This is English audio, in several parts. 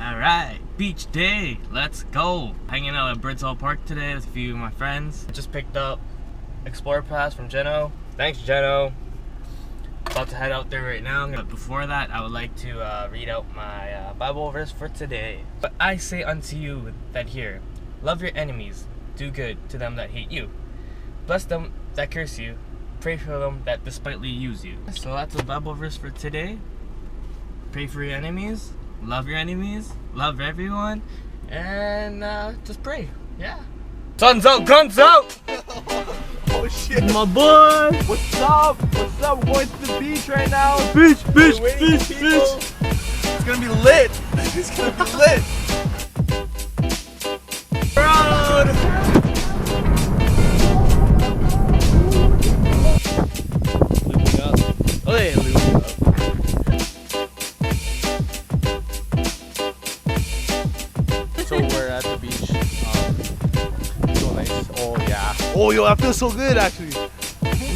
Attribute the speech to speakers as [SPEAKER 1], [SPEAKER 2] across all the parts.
[SPEAKER 1] Alright, beach day, let's go. Hanging out at Birdsall Park today with a few of my friends. Just picked up Explorer Pass from Geno. Thanks, Geno. About to head out there right now. But before that, I would like to read out my Bible verse for today. But I say unto you that hear, love your enemies, do good to them that hate you, bless them that curse you, pray for them that despitefully use you. So that's the Bible verse for today. Pray for your enemies, love your enemies, love everyone, and just pray. Yeah. Sun's out, guns out!
[SPEAKER 2] Oh shit.
[SPEAKER 1] My boy!
[SPEAKER 2] What's up? What's up? We're going to the beach right now.
[SPEAKER 1] Beach, beach,
[SPEAKER 2] We're waiting
[SPEAKER 1] beach,
[SPEAKER 2] for people.
[SPEAKER 1] beach!
[SPEAKER 2] It's gonna be lit. It's gonna be lit.
[SPEAKER 1] Road! Looping up. Oh yeah, looping up.
[SPEAKER 2] So we're at the beach. So nice. Oh yeah. Oh yo, that feels so good actually.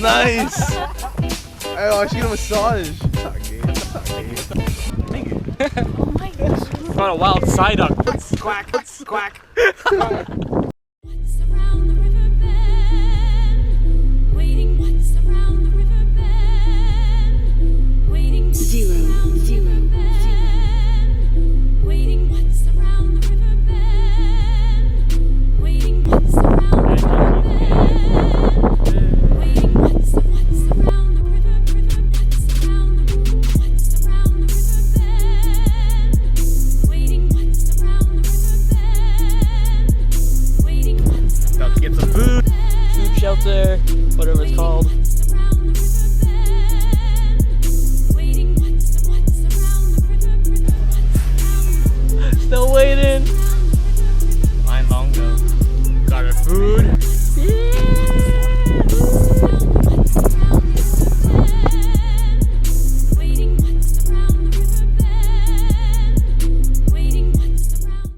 [SPEAKER 2] Nice. Hey, I should get a massage. Thank you.
[SPEAKER 1] Got a wild side up.
[SPEAKER 2] Quack. Quack.